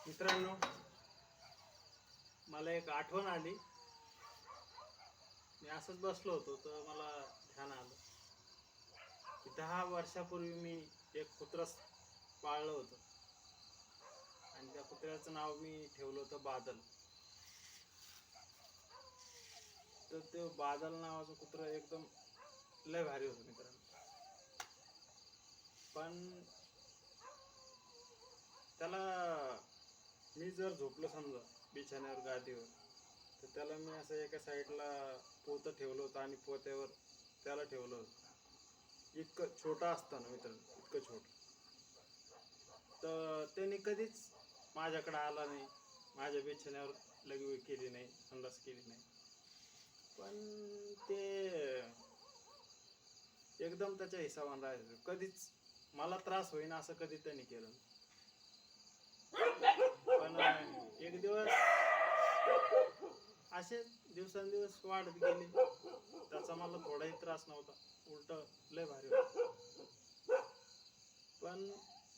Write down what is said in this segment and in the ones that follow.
मित्रांनो, मला एक आठवण आली. मी असंच बसलो होतो तर मला ध्यान आलं की 10 वर्षापूर्वी मी एक कुत्रं पाळलं होतं आणि त्या कुत्र्याचं नाव मी ठेवलं होतं बादल. तर ते बादल नावाचं कुत्रं एकदम लय भारी होतं मित्रांनो. पण त्याला मी जर झोपलो समजा बिछाण्यावर गादीवर, तर त्याला मी असं एका साईडला पोतं ठेवलं होतं आणि पोत्यावर त्याला ठेवलं होतं. इतकं छोटं असतं ना मित्रांनो, इतकं छोटं. तर त्याने कधीच माझ्याकडे आला नाही, माझ्या बिछाण्यावर लघवी केली नाही, संडास केली नाही. पण ते एकदम त्याच्या हिसाबाने राहायचं. कधीच मला त्रास होईना असं कधी त्यांनी केलं नाही. पण एक दिवस असे दिवसेंदिवस वाढत गेले. त्याचा मला थोडाही त्रास नव्हता, उलट लय भारी होतं. पण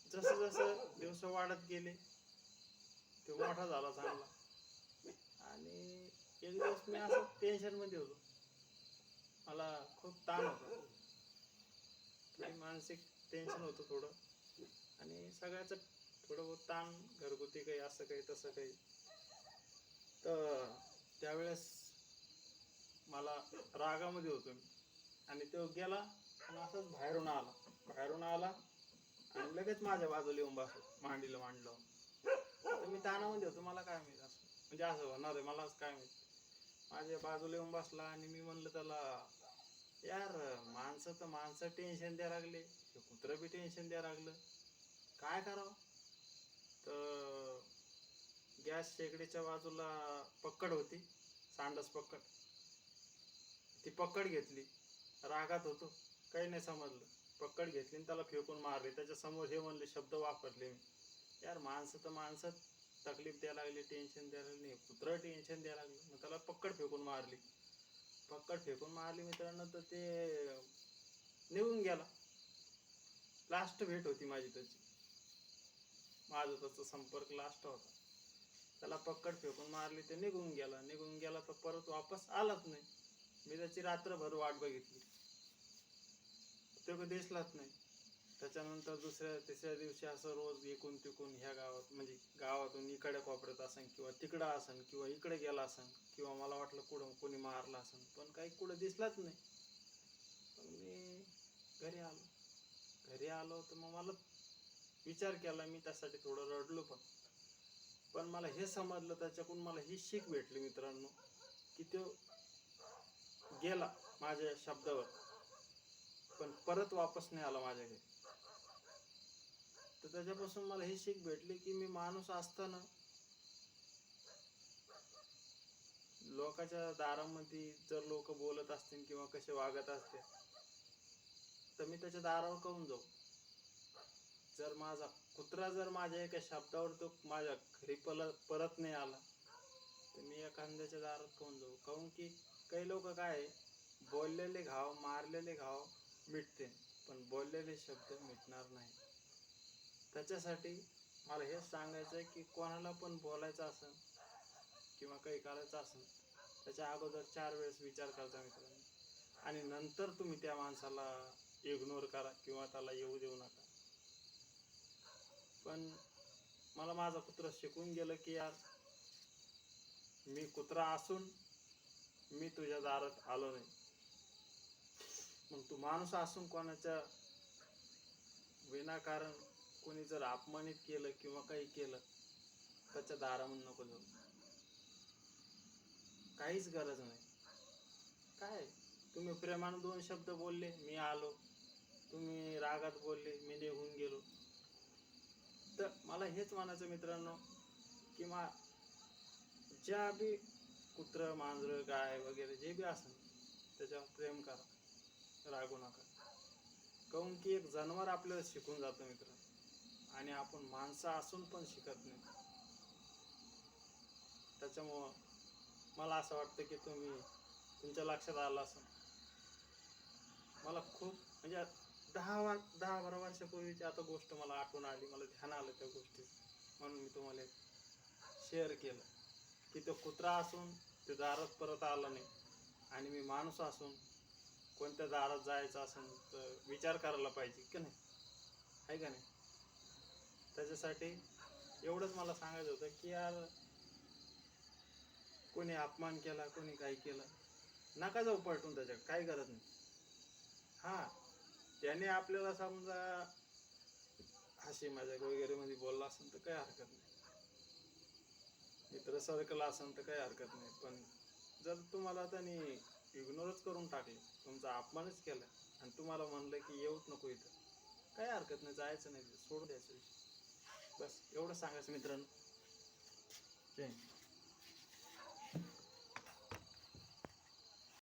जसं जसं दिवस वाढत गेले तो मोठा झाला चांगला. आणि एक दिवस मी असं टेन्शनमध्ये होतो, मला खूप ताण होता, मानसिक टेन्शन होतं थोडं. आणि सगळ्याच थोडं बहुत ताण, घरगुती काही असं काही तसं काही. तर त्यावेळेस मला रागामध्ये होतो मी, आणि तो गेला आणि असंच बाहेरून आला आणि लगेच माझ्या बाजूला येऊन बसला, मांडीला मांडलं. तर मी ताणामध्ये होतो, मला काय माहित असं म्हणजे असं होणार आहे, मलाच काय माहित. माझ्या बाजूला येऊन बसला आणि मी म्हणलं त्याला, यार माणसं तर माणसं टेन्शन द्यायला लागले, हे कुत्रं बी टेन्शन द्यायला लागलं, काय करावं. तर गॅस शेगडीच्या बाजूला पक्कड होती, सांडस पक्कड. ती पक्कड घेतली, रागात होतो, काही नाही समजलं. पक्कड घेतली आणि त्याला फेकून मारले. त्याच्यासमोर हे म्हणले शब्द वापरले मी, यार माणसं तर माणसं तकलीफ द्यायला लागली, टेन्शन द्यायला लागली, कुत्रं टेन्शन द्यायला लागलं. मग त्याला पक्कड फेकून मारली मित्रांनो. तर ते निघून गेला. लास्ट भेट होती माझी त्याची, माझा त्याचा संपर्क लास्ट होता. त्याला पक्कड फेकून मारली, ते निघून गेला तर परत वापस आलाच नाही. मी त्याची रात्रभर वाट बघितली, तो कधी दिसलाच नाही. त्याच्यानंतर दुसऱ्या तिसऱ्या दिवशी असं रोज इकून तिकून ह्या गावात, म्हणजे गावातून इकडे कोपऱ्यात असन किंवा तिकडं असन किंवा इकडे गेला असन, किंवा मला वाटलं कुठं कोणी मारला असन, पण काही कुठं दिसलाच नाही. पण मी घरी आलो तर मग मला विचार केला मी, त्यासाठी थोडं रडलो. पण मला हे समजलं, त्याच्याकडून मला ही शिक भेटली मित्रांनो, की तो गेला माझ्या शब्दावर, पण परत वापस नाही आला माझ्या घरी. तर त्याच्यापासून मला ही शिक भेटली की मी माणूस असताना लोकांच्या दारामध्ये जर लोक बोलत असतील किंवा कसे वागत असतील, तर मी त्याच्या दारावर काहून जाऊ. जर माझा कुत्रा जर माझ्या एका शब्दावर तो माझ्या घरी परत नाही आला, तर मी एखाद्याच्या दारात काहून जाऊ. काहून की काही लोक काय, बोललेले घाव, मारलेले घाव मिटते, पण बोललेले शब्द मिटणार नाही. त्याच्यासाठी मला हेच सांगायचं आहे की कोणाला पण बोलायचं असेल किंवा काही करायचं असेल, त्याच्या अगोदर 4 वेळेस विचार करता मित्रांनो, आणि नंतर तुम्ही त्या माणसाला इग्नोर करा किंवा त्याला येऊ देऊ नका. पण मला माझा कुत्रा शिकून गेलं की यार, मी कुत्रा असून मी तुझ्या दारात आलो नाही, मग तू माणूस असून कोणाच्या विनाकारण कोणी जर अपमानित केलं किंवा काही केलं, त्याच्या दारामध्ये नको जाऊ. काहीच गरज नाही. काय तुम्ही प्रेमानं 2 शब्द बोलले, मी आलो. तुम्ही रागात बोलले, मी निघून गेलो. तर मला हेच म्हणायचं मित्रांनो, की ज्या बी कुत्रं, मांजरं, गाय वगैरे जे बी असेल, त्याच्यावर प्रेम करा, रागू नका. काहून की एक जनावर आपल्याला शिकून जातं मित्रांनो, आणि आपण माणसं असून पण शिकत नाही. त्याच्यामुळं मला असं वाटतं की तुमच्या लक्षात आलं असं, मला खूप म्हणजे 10-12 वर्षापूर्वीची आता गोष्ट मला आठवण आली, मला ध्यान आलं त्या गोष्टी, म्हणून मी तुम्हाला शेअर केलं की तो कुत्रा असून ते दारात परत आला नाही, आणि मी माणूस असून कोणत्या दारात जायचं असेल तर विचार करायला पाहिजे की नाही, आहे का नाही. त्याच्यासाठी एवढंच मला सांगायचं होतं की यार, कोणी अपमान केला, कोणी काही केलं, नका जाऊ पलटून, त्याच्या काही गरज नाही. हां, त्याने आपल्याला समजा हसी मजाक वगैरे मध्ये बोलला असेल तर काही हरकत नाही, मित्र सर्कल असेल तर काही हरकत नाही. पण जर तुम्हाला त्यांनी इग्नोरच करून टाकलं, तुमचा अपमानच केला, आणि तुम्हाला म्हणलं की येऊच नको इथं, काही हरकत नाही, जायचं नाही, सोडून द्यायचं विषय. बस एवढं सांगायचं मित्रांनो. जय हिंद.